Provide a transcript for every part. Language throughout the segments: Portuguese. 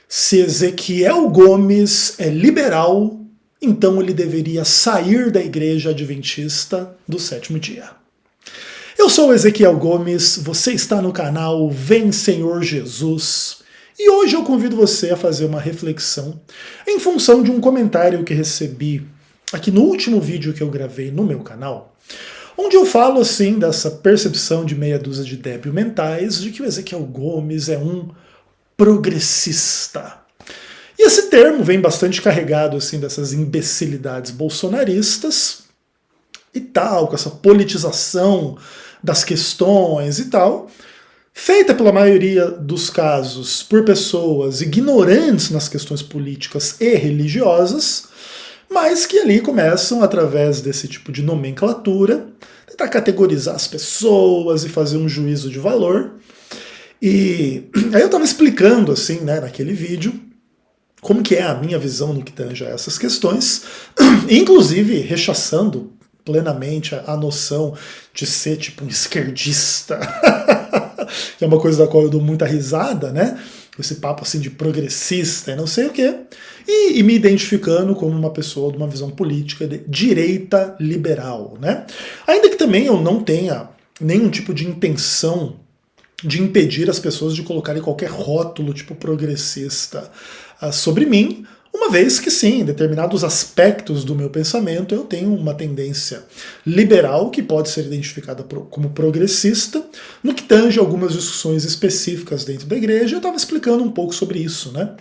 Se Ezequiel Gomes é liberal, então ele deveria sair da Igreja Adventista do Sétimo Dia. Eu sou Ezequiel Gomes, você está no canal Vem Senhor Jesus, e hoje eu convido você a fazer uma reflexão em função de um comentário que recebi aqui no último vídeo que eu gravei no meu canal, onde eu falo assim dessa percepção de meia dúzia de débil mentais de que o Ezequiel Gomes é um progressista. E esse termo vem bastante carregado assim dessas imbecilidades bolsonaristas e tal, com essa politização das questões e tal, feita pela maioria dos casos por pessoas ignorantes nas questões políticas e religiosas, mas que ali começam, através desse tipo de nomenclatura, tentar categorizar as pessoas e fazer um juízo de valor. E aí eu estava explicando, assim, né, naquele vídeo, como que é a minha visão no que tange a essas questões, inclusive rechaçando plenamente a noção de ser tipo um esquerdista, que é uma coisa da qual eu dou muita risada, né? Esse papo assim de progressista e não sei o quê, e me identificando como uma pessoa de uma visão política de direita liberal, né? Ainda que também eu não tenha nenhum tipo de intenção de impedir as pessoas de colocarem qualquer rótulo tipo progressista sobre mim, uma vez que sim, em determinados aspectos do meu pensamento eu tenho uma tendência liberal que pode ser identificada como progressista, no que tange algumas discussões específicas dentro da igreja. Eu estava explicando um pouco sobre isso, né?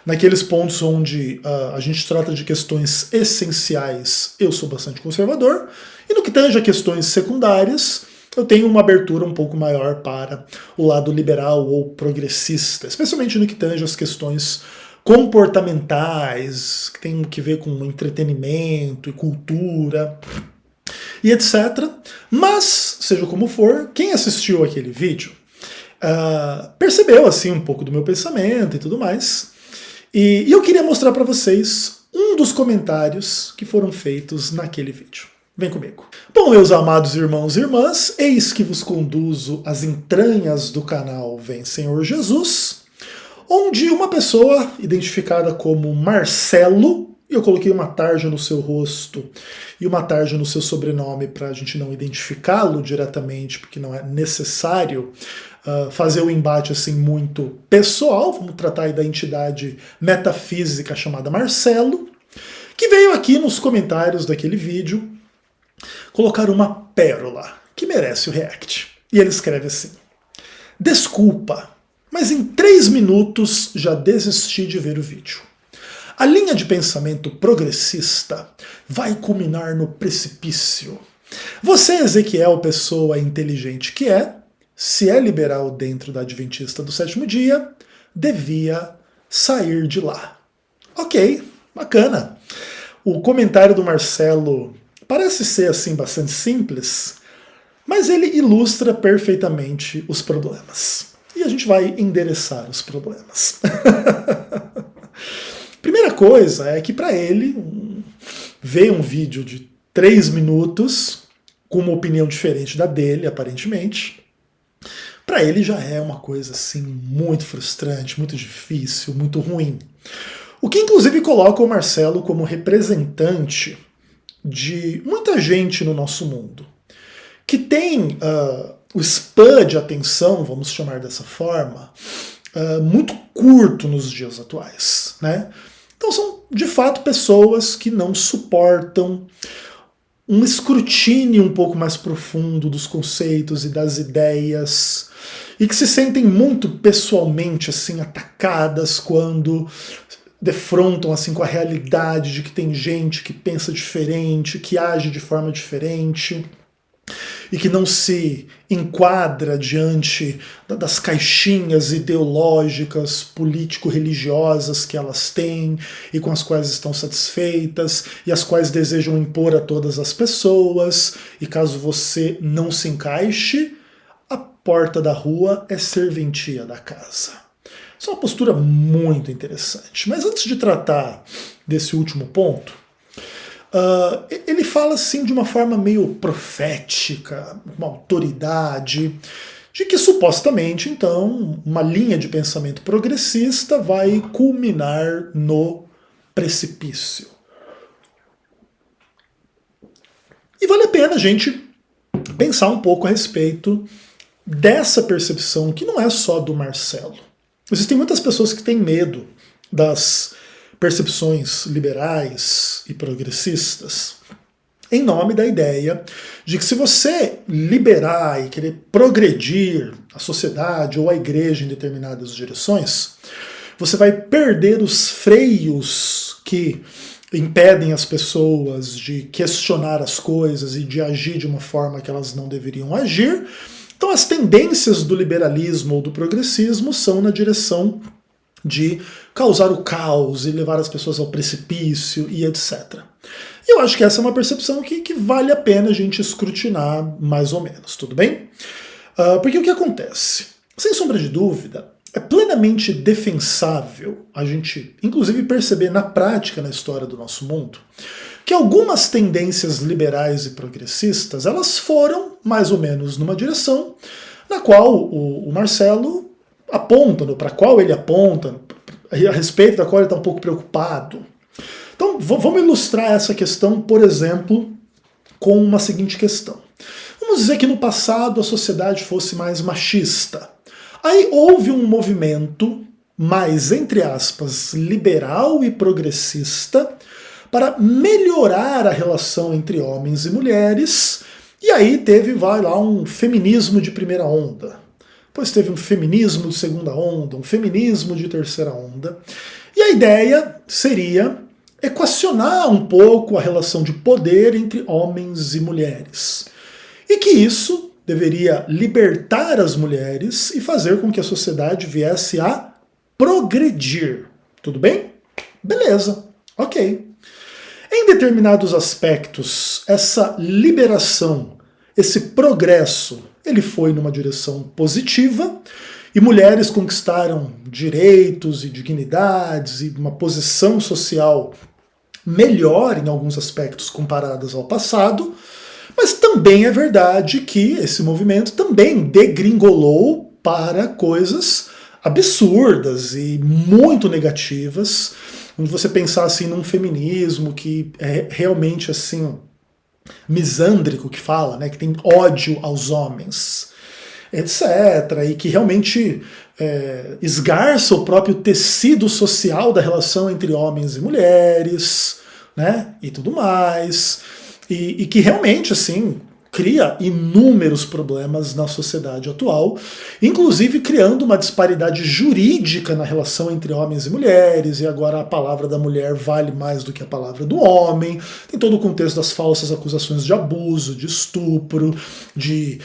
Naqueles pontos onde a gente trata de questões essenciais, eu sou bastante conservador, e no que tange a questões secundárias, eu tenho uma abertura um pouco maior para o lado liberal ou progressista, especialmente no que tange as questões comportamentais, que tem que ver com entretenimento e cultura e etc. Mas, seja como for, quem assistiu aquele vídeo percebeu assim um pouco do meu pensamento e tudo mais. E eu queria mostrar para vocês um dos comentários que foram feitos naquele vídeo. Vem comigo. Bom, meus amados irmãos e irmãs, eis que vos conduzo às entranhas do canal Vem Senhor Jesus, onde uma pessoa identificada como Marcelo, e eu coloquei uma tarja no seu rosto e uma tarja no seu sobrenome para a gente não identificá-lo diretamente, porque não é necessário fazer o embate assim muito pessoal, vamos tratar aí da entidade metafísica chamada Marcelo, que veio aqui nos comentários daquele vídeo colocar uma pérola que merece o react. E ele escreve assim: desculpa, mas em 3 minutos já desisti de ver o vídeo. A linha de pensamento progressista vai culminar no precipício. Você, Ezequiel, pessoa inteligente que é, se é liberal dentro da Adventista do Sétimo Dia, devia sair de lá. Ok, bacana. O comentário do Marcelo parece ser assim bastante simples, mas ele ilustra perfeitamente os problemas. E a gente vai endereçar os problemas. Primeira coisa é que para ele, ver um vídeo de 3 minutos, com uma opinião diferente da dele, aparentemente, para ele já é uma coisa assim muito frustrante, muito difícil, muito ruim. O que inclusive coloca o Marcelo como representante de muita gente no nosso mundo, que tem o span de atenção, vamos chamar dessa forma, muito curto nos dias atuais, né? Então são, de fato, pessoas que não suportam um escrutínio um pouco mais profundo dos conceitos e das ideias, e que se sentem muito pessoalmente assim atacadas quando defrontam assim com a realidade de que tem gente que pensa diferente, que age de forma diferente e que não se enquadra diante das caixinhas ideológicas, político-religiosas que elas têm e com as quais estão satisfeitas e as quais desejam impor a todas as pessoas. E caso você não se encaixe, a porta da rua é serventia da casa. Isso é uma postura muito interessante. Mas antes de tratar desse último ponto, ele fala assim de uma forma meio profética, uma autoridade, de que supostamente, então, uma linha de pensamento progressista vai culminar no precipício. E vale a pena a gente pensar um pouco a respeito dessa percepção, que não é só do Marcelo. Existem muitas pessoas que têm medo das percepções liberais e progressistas, em nome da ideia de que se você liberar e querer progredir a sociedade ou a igreja em determinadas direções, você vai perder os freios que impedem as pessoas de questionar as coisas e de agir de uma forma que elas não deveriam agir. Então as tendências do liberalismo ou do progressismo são na direção de causar o caos e levar as pessoas ao precipício e etc. E eu acho que essa é uma percepção que vale a pena a gente escrutinar mais ou menos, tudo bem? Porque o que acontece? Sem sombra de dúvida, é plenamente defensável a gente, inclusive, perceber na prática, na história do nosso mundo, que algumas tendências liberais e progressistas, elas foram mais ou menos numa direção na qual o Marcelo aponta, para qual ele aponta, a respeito da qual ele está um pouco preocupado. Então, vamos ilustrar essa questão, por exemplo, com uma seguinte questão. Vamos dizer que no passado a sociedade fosse mais machista. Aí houve um movimento mais, entre aspas, liberal e progressista para melhorar a relação entre homens e mulheres, e aí teve, vai lá, um feminismo de primeira onda. Depois teve um feminismo de segunda onda, um feminismo de terceira onda. E a ideia seria equacionar um pouco a relação de poder entre homens e mulheres. E que isso deveria libertar as mulheres e fazer com que a sociedade viesse a progredir. Tudo bem? Beleza, ok. Em determinados aspectos, essa liberação, esse progresso, ele foi numa direção positiva, e mulheres conquistaram direitos e dignidades e uma posição social melhor em alguns aspectos comparadas ao passado, mas também é verdade que esse movimento também degringolou para coisas absurdas e muito negativas, onde você pensar assim num feminismo que é realmente assim misândrico, que fala, né, que tem ódio aos homens, etc., e que realmente esgarça o próprio tecido social da relação entre homens e mulheres, né, e tudo mais, e que realmente assim cria inúmeros problemas na sociedade atual, inclusive criando uma disparidade jurídica na relação entre homens e mulheres, e agora a palavra da mulher vale mais do que a palavra do homem. Tem todo o contexto das falsas acusações de abuso, de estupro, de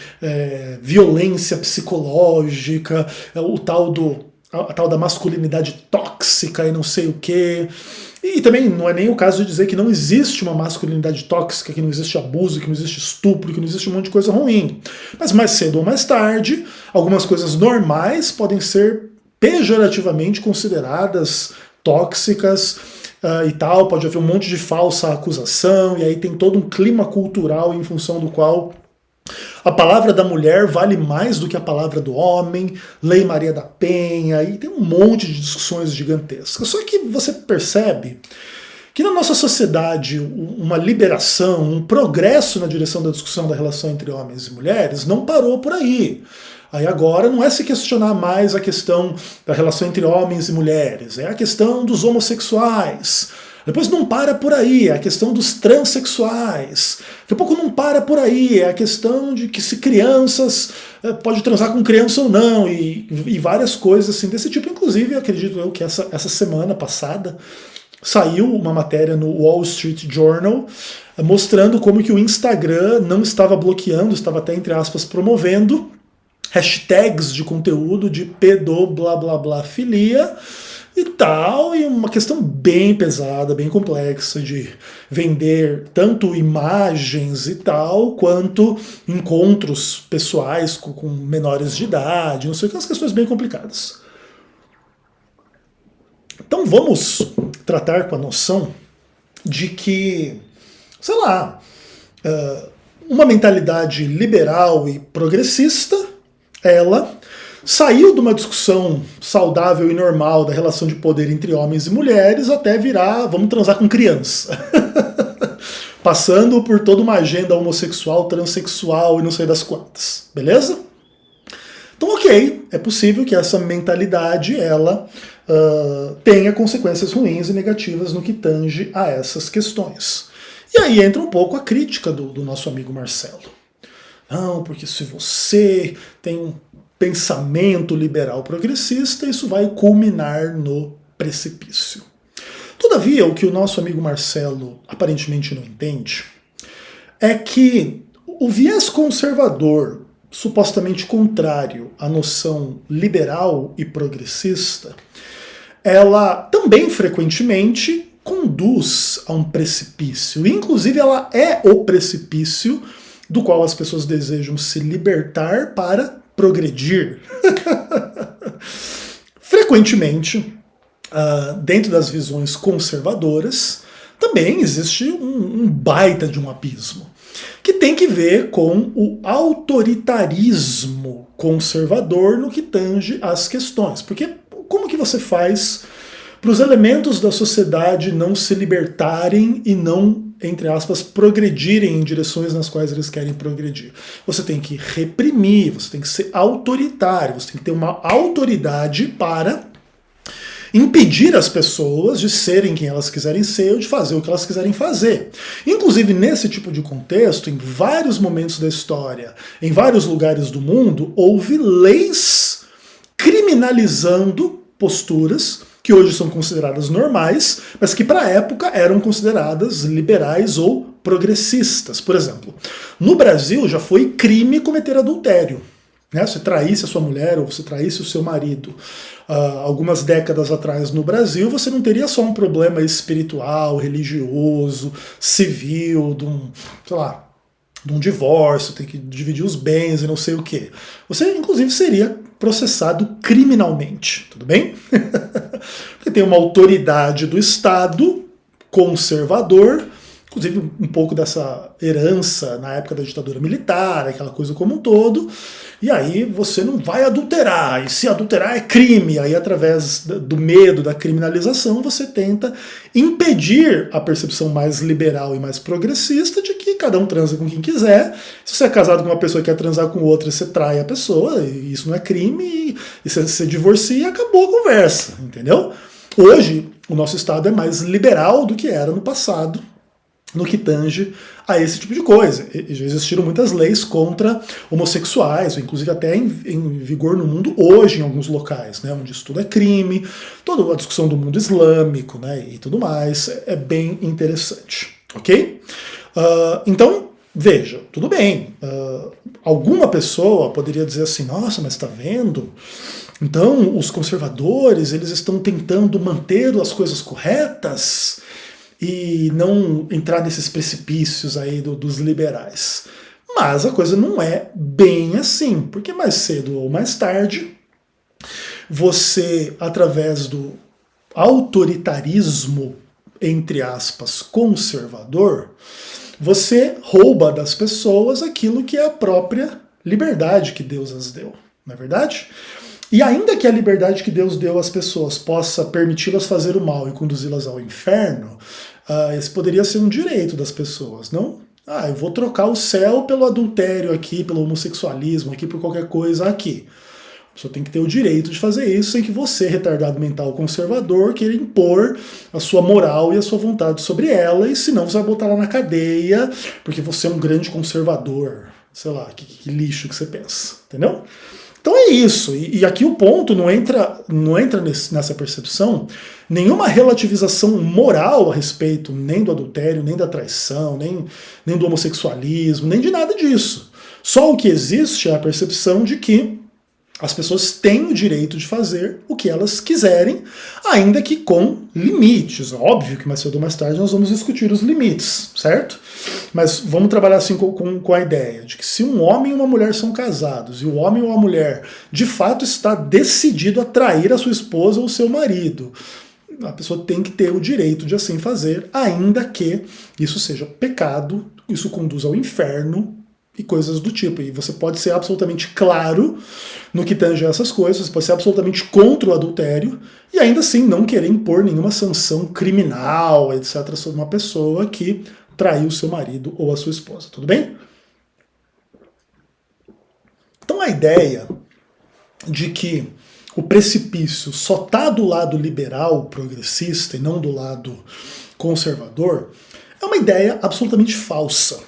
violência psicológica, a tal da masculinidade tóxica e não sei o quê. E também não é nem o caso de dizer que não existe uma masculinidade tóxica, que não existe abuso, que não existe estupro, que não existe um monte de coisa ruim. Mas mais cedo ou mais tarde, algumas coisas normais podem ser pejorativamente consideradas tóxicas e tal. Pode haver um monte de falsa acusação, e aí tem todo um clima cultural em função do qual a palavra da mulher vale mais do que a palavra do homem, Lei Maria da Penha, e tem um monte de discussões gigantescas. Só que você percebe que na nossa sociedade uma liberação, um progresso na direção da discussão da relação entre homens e mulheres não parou por aí. Aí agora não é se questionar mais a questão da relação entre homens e mulheres, é a questão dos homossexuais. Depois não para por aí, é a questão dos transexuais. Daqui a pouco não para por aí, é a questão de que se crianças pode transar com criança ou não, e várias coisas assim desse tipo. Inclusive, acredito eu que essa semana passada saiu uma matéria no Wall Street Journal mostrando como que o Instagram não estava bloqueando, estava até, entre aspas, promovendo hashtags de conteúdo de pedoblablafilia e tal, e uma questão bem pesada, bem complexa de vender tanto imagens e tal, quanto encontros pessoais com menores de idade, não sei o que, umas questões bem complicadas. Então vamos tratar com a noção de que, sei lá, uma mentalidade liberal e progressista ela saiu de uma discussão saudável e normal da relação de poder entre homens e mulheres até virar vamos transar com criança. Passando por toda uma agenda homossexual, transexual e não sei das quantas. Beleza? Então, ok, é possível que essa mentalidade ela tenha consequências ruins e negativas no que tange a essas questões. E aí entra um pouco a crítica do nosso amigo Marcelo. Não, porque se você tem um pensamento liberal progressista, isso vai culminar no precipício. Todavia, o que o nosso amigo Marcelo aparentemente não entende é que o viés conservador, supostamente contrário à noção liberal e progressista, ela também frequentemente conduz a um precipício. Inclusive, ela é o precipício do qual as pessoas desejam se libertar para progredir. Frequentemente, dentro das visões conservadoras, também existe um baita de um abismo, que tem que ver com o autoritarismo conservador no que tange às questões. Porque como que você faz para os elementos da sociedade não se libertarem e não, entre aspas, progredirem em direções nas quais eles querem progredir? Você tem que reprimir, você tem que ser autoritário, você tem que ter uma autoridade para impedir as pessoas de serem quem elas quiserem ser ou de fazer o que elas quiserem fazer. Inclusive, nesse tipo de contexto, em vários momentos da história, em vários lugares do mundo, houve leis criminalizando posturas que hoje são consideradas normais, mas que para a época eram consideradas liberais ou progressistas. Por exemplo, no Brasil já foi crime cometer adultério. Né? Você traísse a sua mulher ou você traísse o seu marido. Algumas décadas atrás no Brasil, você não teria só um problema espiritual, religioso, civil, de um, sei lá, de um divórcio, tem que dividir os bens e não sei o quê. Você, inclusive, seria processado criminalmente, tudo bem? Porque tem uma autoridade do Estado conservador, inclusive um pouco dessa herança na época da ditadura militar, aquela coisa como um todo, e aí você não vai adulterar, e se adulterar é crime, aí através do medo, da criminalização, você tenta impedir a percepção mais liberal e mais progressista de que cada um transa com quem quiser. Se você é casado com uma pessoa que quer transar com outra, você trai a pessoa, e isso não é crime, e você divorcia e acabou a conversa, entendeu? Hoje, o nosso Estado é mais liberal do que era no passado, no que tange a esse tipo de coisa. Já existiram muitas leis contra homossexuais, inclusive até em vigor no mundo hoje em alguns locais, né, onde isso tudo é crime, toda a discussão do mundo islâmico, né, e tudo mais, é bem interessante, ok? Então, veja, tudo bem, alguma pessoa poderia dizer assim, nossa, mas está vendo? Então, os conservadores, eles estão tentando manter as coisas corretas e não entrar nesses precipícios aí dos liberais. Mas a coisa não é bem assim, porque mais cedo ou mais tarde, você, através do autoritarismo, entre aspas, conservador, você rouba das pessoas aquilo que é a própria liberdade que Deus as deu, não é verdade? E ainda que a liberdade que Deus deu às pessoas possa permiti-las fazer o mal e conduzi-las ao inferno, esse poderia ser um direito das pessoas, não? Eu vou trocar o céu pelo adultério aqui, pelo homossexualismo aqui, por qualquer coisa aqui. A pessoa tem que ter o direito de fazer isso sem que você, retardado mental conservador, queira impor a sua moral e a sua vontade sobre ela, e senão você vai botar ela na cadeia, porque você é um grande conservador. Sei lá, que lixo que você pensa, entendeu? Então é isso, e aqui o ponto não entra nessa percepção nenhuma relativização moral a respeito nem do adultério, nem da traição, nem do homossexualismo, nem de nada disso. Só o que existe é a percepção de que as pessoas têm o direito de fazer o que elas quiserem, ainda que com limites. Óbvio que mais cedo ou mais tarde nós vamos discutir os limites, certo? Mas vamos trabalhar assim com a ideia de que se um homem e uma mulher são casados e o homem ou a mulher de fato está decidido a trair a sua esposa ou seu marido, a pessoa tem que ter o direito de assim fazer, ainda que isso seja pecado, isso conduza ao inferno, e coisas do tipo. E você pode ser absolutamente claro no que tange a essas coisas, você pode ser absolutamente contra o adultério e ainda assim não querer impor nenhuma sanção criminal, etc., sobre uma pessoa que traiu seu marido ou a sua esposa. Tudo bem? Então a ideia de que o precipício só está do lado liberal, progressista, e não do lado conservador, é uma ideia absolutamente falsa.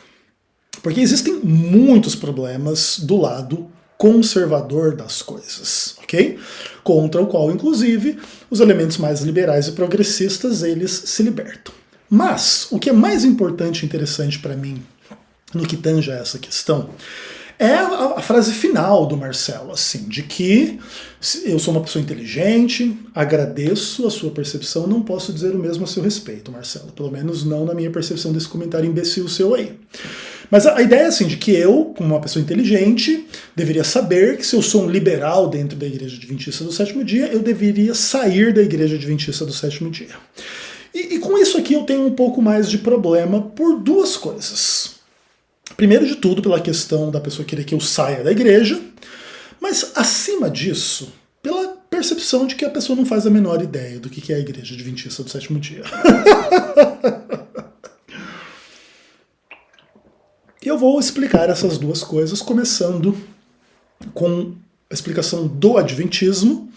Porque existem muitos problemas do lado conservador das coisas, ok? Contra o qual, inclusive, os elementos mais liberais e progressistas, eles se libertam. Mas, o que é mais importante e interessante para mim, no que tange a essa questão, é a frase final do Marcelo, assim, de que eu sou uma pessoa inteligente, agradeço a sua percepção, não posso dizer o mesmo a seu respeito, Marcelo, pelo menos não na minha percepção desse comentário imbecil seu aí. Mas a ideia é assim, de que eu, como uma pessoa inteligente, deveria saber que se eu sou um liberal dentro da Igreja Adventista do Sétimo Dia, eu deveria sair da Igreja Adventista do Sétimo Dia. E com isso aqui eu tenho um pouco mais de problema por duas coisas. Primeiro de tudo, pela questão da pessoa querer que eu saia da igreja, mas acima disso, pela percepção de que a pessoa não faz a menor ideia do que é a Igreja Adventista do Sétimo Dia. E eu vou explicar essas duas coisas, começando com a explicação do Adventismo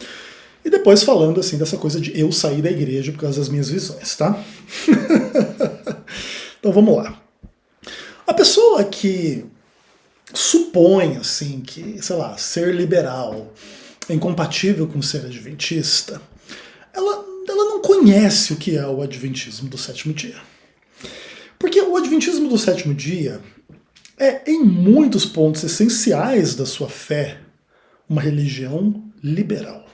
e depois falando assim dessa coisa de eu sair da igreja por causa das minhas visões, tá? Então vamos lá. A pessoa que supõe, assim, que, sei lá, ser liberal é incompatível com ser adventista, ela não conhece o que é o adventismo do sétimo dia. Porque o adventismo do sétimo dia é, em muitos pontos essenciais da sua fé, uma religião liberal.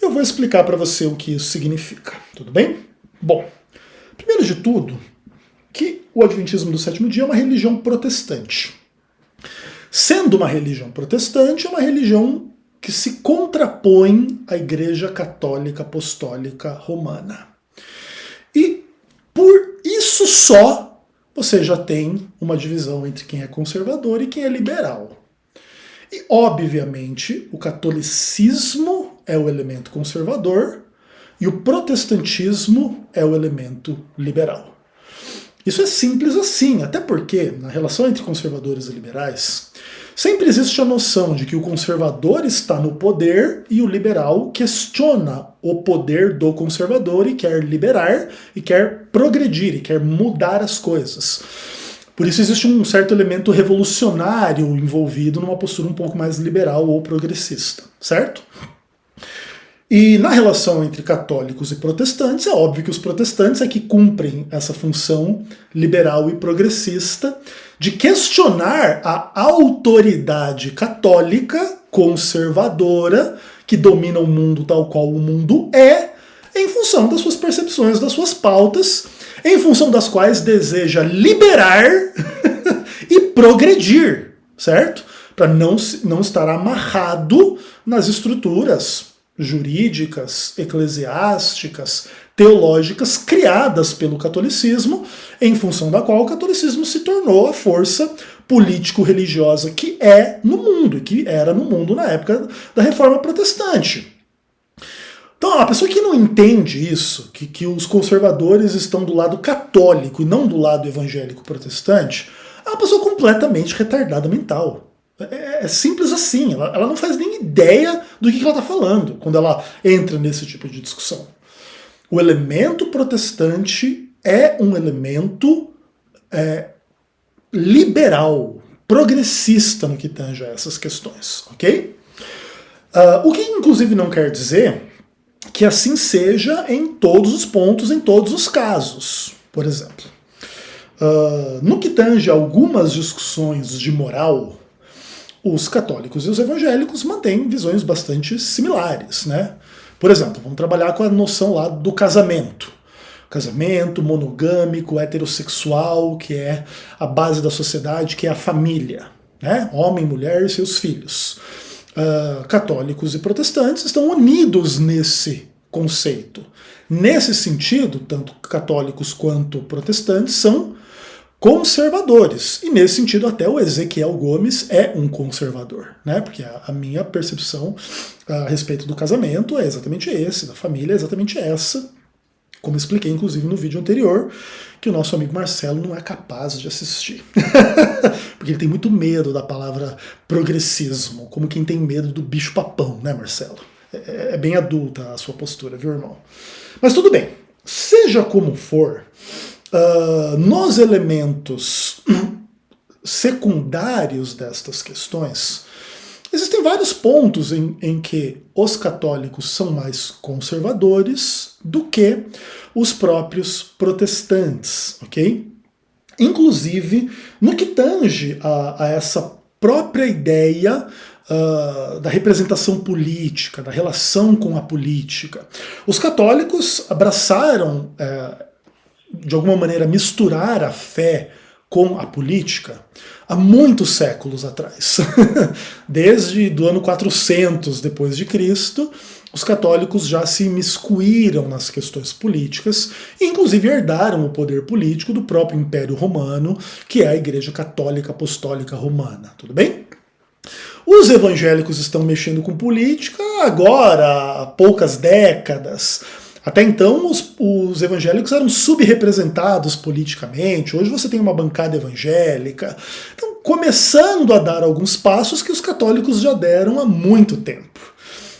Eu vou explicar para você o que isso significa, tudo bem? Bom, primeiro de tudo, que o Adventismo do Sétimo Dia é uma religião protestante. Sendo uma religião protestante, é uma religião que se contrapõe à Igreja Católica Apostólica Romana. E por isso só você já tem uma divisão entre quem é conservador e quem é liberal. E, obviamente, o catolicismo é o elemento conservador e o protestantismo é o elemento liberal. Isso é simples assim, até porque, na relação entre conservadores e liberais, sempre existe a noção de que o conservador está no poder e o liberal questiona o poder do conservador e quer liberar, e quer progredir, e quer mudar as coisas. Por isso existe um certo elemento revolucionário envolvido numa postura um pouco mais liberal ou progressista, certo? E na relação entre católicos e protestantes, é óbvio que os protestantes é que cumprem essa função liberal e progressista de questionar a autoridade católica conservadora que domina o mundo tal qual o mundo é, em função das suas percepções, das suas pautas, em função das quais deseja liberar e progredir, certo? Para não estar amarrado nas estruturas jurídicas, eclesiásticas, teológicas criadas pelo catolicismo, em função da qual o catolicismo se tornou a força político-religiosa que é no mundo, que era no mundo na época da Reforma Protestante. Então, a pessoa que não entende isso, que os conservadores estão do lado católico e não do lado evangélico protestante, é uma pessoa completamente retardada mental. É simples assim, ela não faz nem ideia do que ela está falando quando ela entra nesse tipo de discussão. O elemento protestante é um elemento liberal, progressista no que tange a essas questões, ok? O que inclusive não quer dizer que assim seja em todos os pontos, em todos os casos. Por exemplo, no que tange a algumas discussões de moral, os católicos e os evangélicos mantêm visões bastante similares, né? Por exemplo, vamos trabalhar com a noção lá do casamento. Casamento monogâmico, heterossexual, que é a base da sociedade, que é a família, né? Homem, mulher e seus filhos. Católicos e protestantes estão unidos nesse conceito. Nesse sentido, tanto católicos quanto protestantes são conservadores. E nesse sentido até o Ezequiel Gomes é um conservador, né? Porque a minha percepção a respeito do casamento é exatamente esse, da família é exatamente essa, como expliquei inclusive no vídeo anterior, que o nosso amigo Marcelo não é capaz de assistir. Porque ele tem muito medo da palavra progressismo, como quem tem medo do bicho papão, né, Marcelo? É bem adulta a sua postura, viu, irmão? Mas tudo bem, seja como for, nos elementos secundários destas questões, existem vários pontos em que os católicos são mais conservadores do que os próprios protestantes, ok? Inclusive no que tange a essa própria ideia da representação política, da relação com a política. Os católicos abraçaram, de alguma maneira, misturar a fé com a política há muitos séculos atrás. Desde do ano 400 depois de Cristo, os católicos já se imiscuíram nas questões políticas e inclusive herdaram o poder político do próprio Império Romano, que é a Igreja Católica Apostólica Romana. Tudo bem? Os evangélicos estão mexendo com política agora, há poucas décadas. Até então, os evangélicos eram subrepresentados politicamente. Hoje você tem uma bancada evangélica. Então, começando a dar alguns passos que os católicos já deram há muito tempo.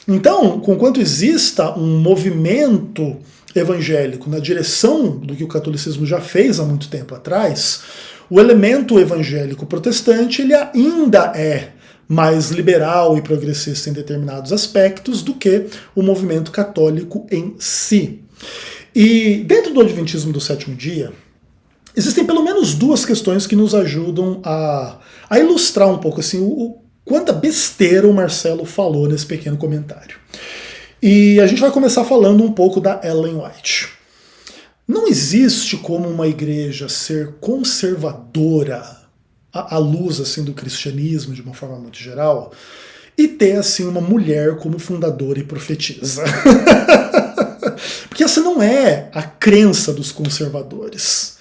Então, conquanto exista um movimento evangélico na direção do que o catolicismo já fez há muito tempo atrás, o elemento evangélico protestante ele ainda é mais liberal e progressista em determinados aspectos do que o movimento católico em si. E dentro do Adventismo do Sétimo Dia, existem pelo menos duas questões que nos ajudam a ilustrar um pouco assim, quanta besteira o Marcelo falou nesse pequeno comentário. E a gente vai começar falando um pouco da Ellen White. Não existe como uma igreja ser conservadora à luz assim, do cristianismo de uma forma muito geral e ter assim uma mulher como fundadora e profetisa. Porque essa não é a crença dos conservadores.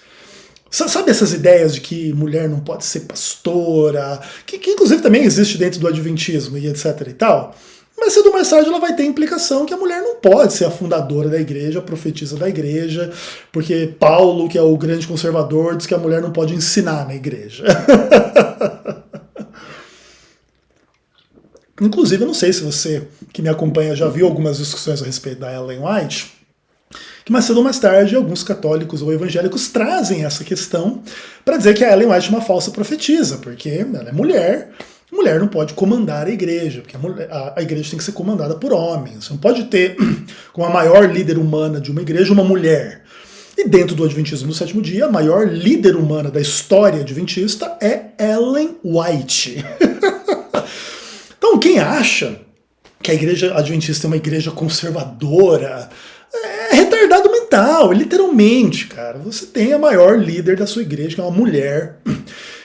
Sabe essas ideias de que mulher não pode ser pastora, que inclusive também existe dentro do adventismo e etc e tal? Mas cedo ou mais tarde ela vai ter implicação que a mulher não pode ser a fundadora da igreja, a profetisa da igreja, porque Paulo, que é o grande conservador, diz que a mulher não pode ensinar na igreja. Inclusive, eu não sei se você que me acompanha já viu algumas discussões a respeito da Ellen White, que mais cedo ou mais tarde alguns católicos ou evangélicos trazem essa questão para dizer que a Ellen White é uma falsa profetisa, porque ela é mulher. Mulher não pode comandar a igreja, porque a igreja tem que ser comandada por homens. Você não pode ter, como a maior líder humana de uma igreja, uma mulher. E dentro do Adventismo do Sétimo Dia, a maior líder humana da história adventista é Ellen White. Então, quem acha que a igreja adventista é uma igreja conservadora é retardado mental, literalmente, cara. Você tem a maior líder da sua igreja, que é uma mulher.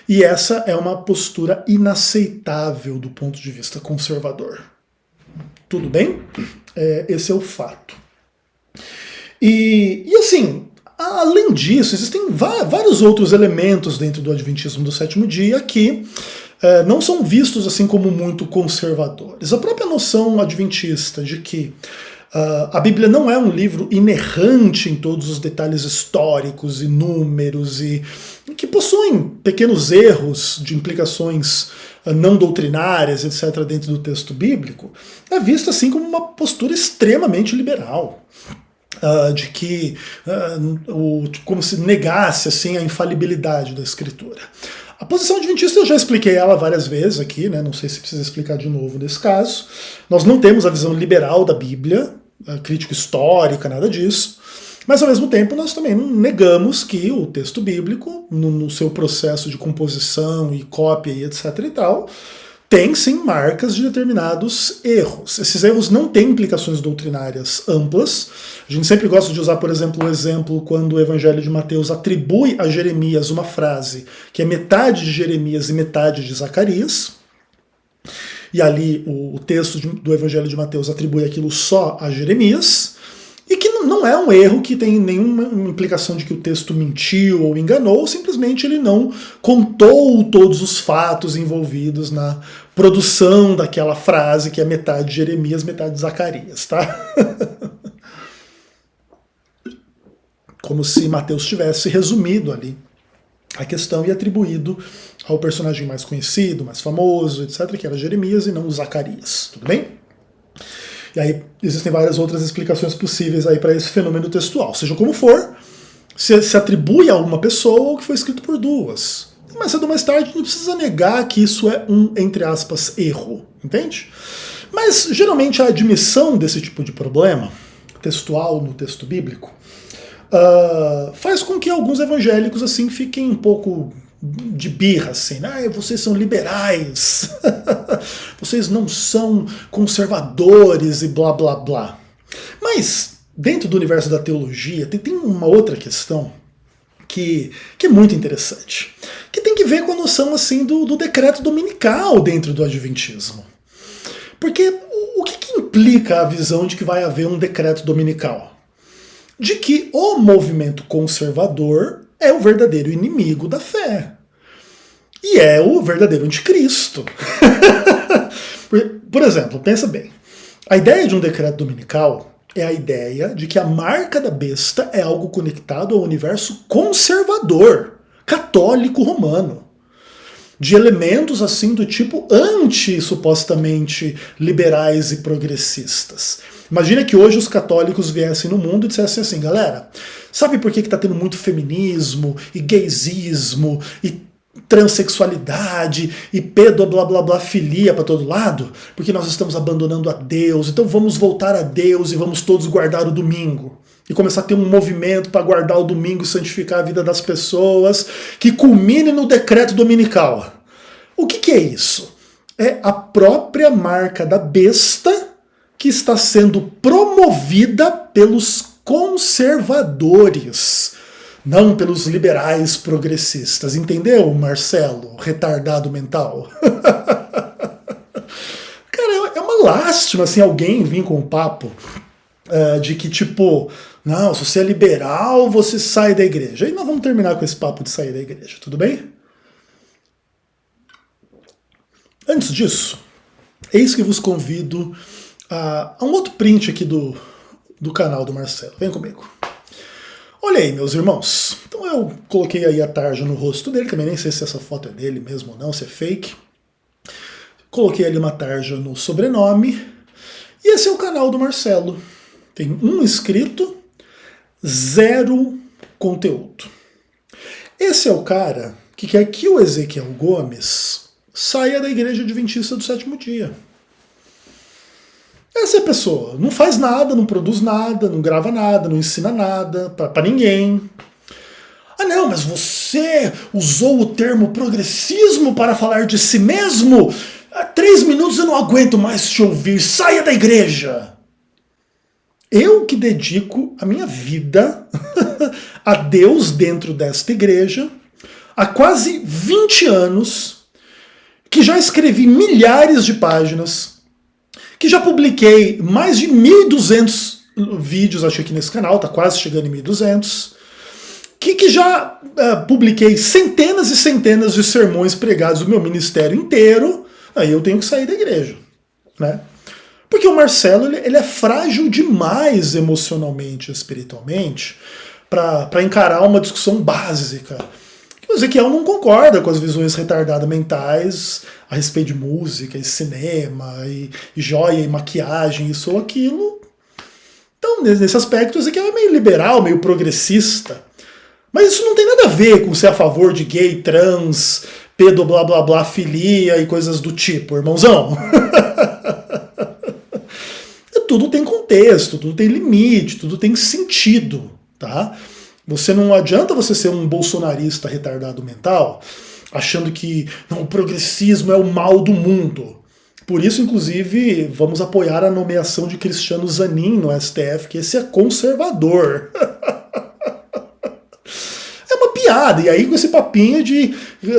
E essa é uma postura inaceitável do ponto de vista conservador. Tudo bem? Esse é o fato. E assim, além disso, existem vários outros elementos dentro do Adventismo do Sétimo Dia que não são vistos assim como muito conservadores. A própria noção adventista de que a Bíblia não é um livro inerrante em todos os detalhes históricos e números e que possuem pequenos erros de implicações não doutrinárias, etc., dentro do texto bíblico, é vista assim como uma postura extremamente liberal. De que como se negasse assim a infalibilidade da Escritura. A posição adventista eu já expliquei ela várias vezes aqui, né? Não sei se precisa explicar de novo nesse caso. Nós não temos a visão liberal da Bíblia, crítica histórica, nada disso. Mas ao mesmo tempo nós também não negamos que o texto bíblico, no seu processo de composição e cópia e etc e tal, tem sim marcas de determinados erros. Esses erros não têm implicações doutrinárias amplas. A gente sempre gosta de usar, por exemplo, o exemplo quando o Evangelho de Mateus atribui a Jeremias uma frase que é metade de Jeremias e metade de Zacarias. E ali o texto do Evangelho de Mateus atribui aquilo só a Jeremias, e que não é um erro que tem nenhuma implicação de que o texto mentiu ou enganou, simplesmente ele não contou todos os fatos envolvidos na produção daquela frase que é metade Jeremias, metade Zacarias, tá? Como se Mateus tivesse resumido ali a questão e atribuído ao personagem mais conhecido, mais famoso, etc., que era Jeremias e não Zacarias, tudo bem? E aí existem várias outras explicações possíveis aí para esse fenômeno textual. Seja como for, se atribui a uma pessoa o que foi escrito por duas. Mais cedo ou mais tarde, não precisa negar que isso é um, entre aspas, erro, entende? Mas geralmente a admissão desse tipo de problema textual no texto bíblico faz com que alguns evangélicos assim fiquem um pouco de birra, assim, né? Vocês são liberais, vocês não são conservadores e blá blá blá. Mas dentro do universo da teologia tem uma outra questão que é muito interessante, que tem que ver com a noção assim do decreto dominical dentro do adventismo. Porque o que implica a visão de que vai haver um decreto dominical? De que o movimento conservador é o verdadeiro inimigo da fé. E é o verdadeiro anticristo. Por exemplo, pensa bem. A ideia de um decreto dominical é a ideia de que a marca da besta é algo conectado ao universo conservador, católico romano. De elementos assim do tipo supostamente liberais e progressistas. Imagina que hoje os católicos viessem no mundo e dissessem assim, galera, sabe por que está tendo muito feminismo e gaysismo e transexualidade e pedo blá blá blá filia para todo lado? Porque nós estamos abandonando a Deus, então vamos voltar a Deus e vamos todos guardar o domingo. E começar a ter um movimento para guardar o domingo e santificar a vida das pessoas, que culmine no decreto dominical. O que é isso? É a própria marca da besta que está sendo promovida pelos conservadores, não pelos liberais progressistas. Entendeu, Marcelo, retardado mental? Cara, é uma lástima assim, alguém vir com um papo de que, tipo, não, se você é liberal, você sai da igreja. E nós vamos terminar com esse papo de sair da igreja, tudo bem? Antes disso, eis que vos convido a um outro print aqui do canal do Marcelo. Vem comigo. Olha aí, meus irmãos. Então eu coloquei aí a tarja no rosto dele, também nem sei se essa foto é dele mesmo ou não, se é fake. Coloquei ali uma tarja no sobrenome. E esse é o canal do Marcelo. Tem 1 inscrito, 0 conteúdo. Esse é o cara que quer que o Ezequiel Gomes saia da Igreja Adventista do Sétimo Dia. Essa é a pessoa. Não faz nada, não produz nada, não grava nada, não ensina nada pra ninguém. Ah não, mas você usou o termo progressismo para falar de si mesmo? Há 3 minutos eu não aguento mais te ouvir. Saia da igreja! Eu que dedico a minha vida a Deus dentro desta igreja há quase 20 anos, que já escrevi milhares de páginas, que já publiquei mais de 1.200 vídeos, acho que aqui nesse canal, tá quase chegando em 1.200, que já publiquei centenas e centenas de sermões pregados do meu ministério inteiro, aí eu tenho que sair da igreja, né? Porque o Marcelo ele é frágil demais emocionalmente, espiritualmente, para encarar uma discussão básica. O Ezequiel não concorda com as visões retardadas mentais a respeito de música e cinema e joia e maquiagem, isso ou aquilo. Então, nesse aspecto, o Ezequiel é meio liberal, meio progressista. Mas isso não tem nada a ver com ser a favor de gay, trans, pedo, blá blá blá, filia e coisas do tipo, irmãozão. Tudo tem contexto, tudo tem limite, tudo tem sentido, tá? Você não adianta você ser um bolsonarista retardado mental, achando que não, o progressismo é o mal do mundo. Por isso, inclusive, vamos apoiar a nomeação de Cristiano Zanin no STF, que esse é conservador. É uma piada, e aí com esse papinho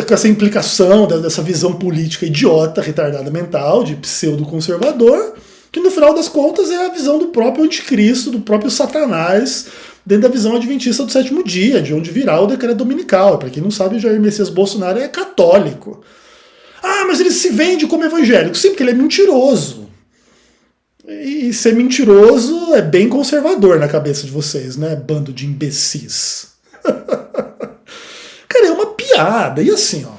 com essa implicação dessa visão política idiota, retardada mental, de pseudo-conservador, Que no final das contas é a visão do próprio anticristo, do próprio Satanás, dentro da visão adventista do sétimo dia, de onde virá o decreto dominical. Para quem não sabe, o Jair Messias Bolsonaro é católico. Ah, mas ele se vende como evangélico. Sim, porque ele é mentiroso. E ser mentiroso é bem conservador na cabeça de vocês, né? Bando de imbecis. Cara, é uma piada. E assim, ó,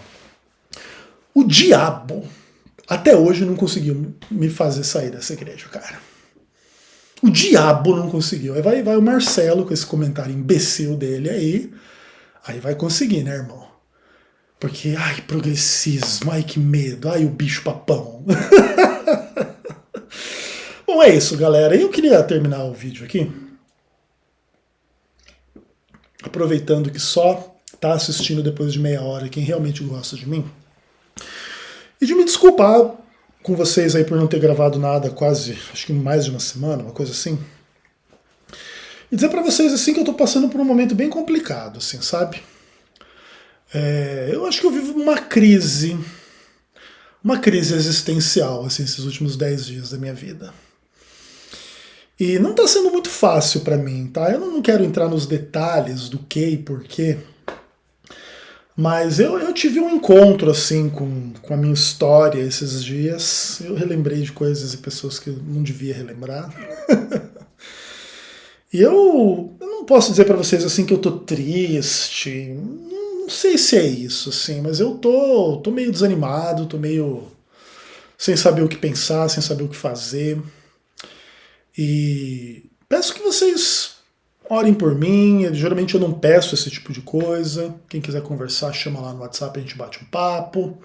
o diabo até hoje não conseguiu me fazer sair dessa igreja, cara. O diabo não conseguiu. Aí vai o Marcelo com esse comentário imbecil dele aí vai conseguir, né, irmão? Porque, ai, progressismo, ai, que medo, ai, o bicho papão. Bom, é isso, galera. Eu queria terminar o vídeo aqui aproveitando que só tá assistindo depois de meia hora quem realmente gosta de mim, e de me desculpar com vocês aí por não ter gravado nada quase, acho que mais de uma semana, uma coisa assim. E dizer pra vocês assim que eu tô passando por um momento bem complicado, assim, sabe? Eu acho que eu vivo uma crise existencial, assim, esses últimos 10 dias da minha vida. E não tá sendo muito fácil pra mim, tá? Eu não quero entrar nos detalhes do que e porquê, mas eu tive um encontro, assim, com a minha história esses dias. Eu relembrei de coisas e pessoas que eu não devia relembrar. E eu não posso dizer pra vocês, assim, que eu tô triste. Não sei se é isso, assim, mas eu tô meio desanimado, tô meio sem saber o que pensar, sem saber o que fazer. E peço que vocês orem por mim. Geralmente eu não peço esse tipo de coisa. Quem quiser conversar, chama lá no WhatsApp, a gente bate um papo,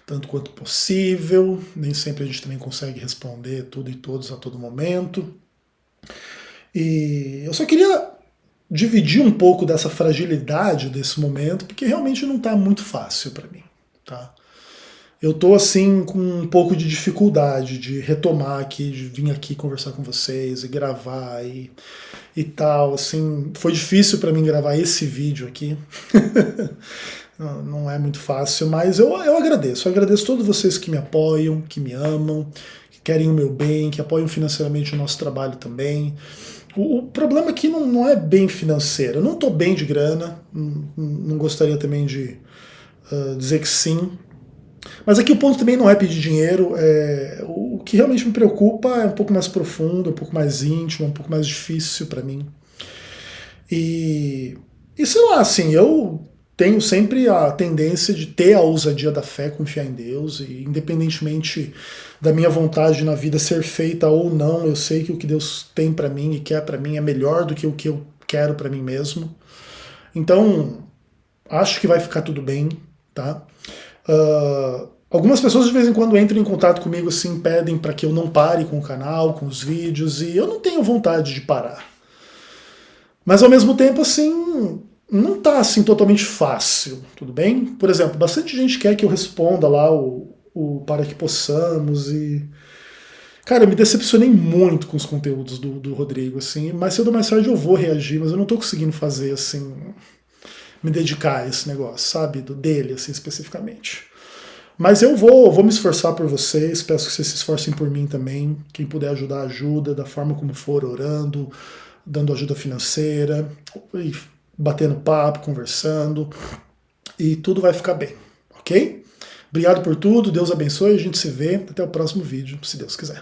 tanto quanto possível. Nem sempre a gente também consegue responder tudo e todos a todo momento. E eu só queria dividir um pouco dessa fragilidade desse momento, porque realmente não está muito fácil para mim, tá? Eu tô assim com um pouco de dificuldade de retomar aqui, de vir aqui conversar com vocês e gravar e tal, assim, foi difícil para mim gravar esse vídeo aqui. Não é muito fácil, mas eu agradeço todos vocês que me apoiam, que me amam, que querem o meu bem, que apoiam financeiramente o nosso trabalho também. O problema aqui não é bem financeiro. Eu não estou bem de grana, não gostaria também de dizer que sim. Mas aqui o ponto também não é pedir dinheiro. O que realmente me preocupa é um pouco mais profundo, um pouco mais íntimo, um pouco mais difícil para mim. E sei lá, assim, eu tenho sempre a tendência de ter a ousadia da fé, confiar em Deus, e independentemente da minha vontade na vida ser feita ou não, eu sei que o que Deus tem para mim e quer para mim é melhor do que o que eu quero para mim mesmo. Então, acho que vai ficar tudo bem, tá? Algumas pessoas de vez em quando entram em contato comigo assim, pedem para que eu não pare com o canal, com os vídeos, e eu não tenho vontade de parar. Mas ao mesmo tempo, assim, não tá assim totalmente fácil, tudo bem? Por exemplo, bastante gente quer que eu responda lá o Para Que Possamos e... Cara, eu me decepcionei muito com os conteúdos do Rodrigo, assim, mais cedo ou mais tarde eu vou reagir, mas eu não tô conseguindo fazer, assim, me dedicar a esse negócio, sabe? Dele, assim, especificamente. Mas eu vou me esforçar por vocês, peço que vocês se esforcem por mim também. Quem puder ajudar, ajuda, da forma como for, orando, dando ajuda financeira, e batendo papo, conversando, e tudo vai ficar bem, ok? Obrigado por tudo, Deus abençoe, a gente se vê, até o próximo vídeo, se Deus quiser.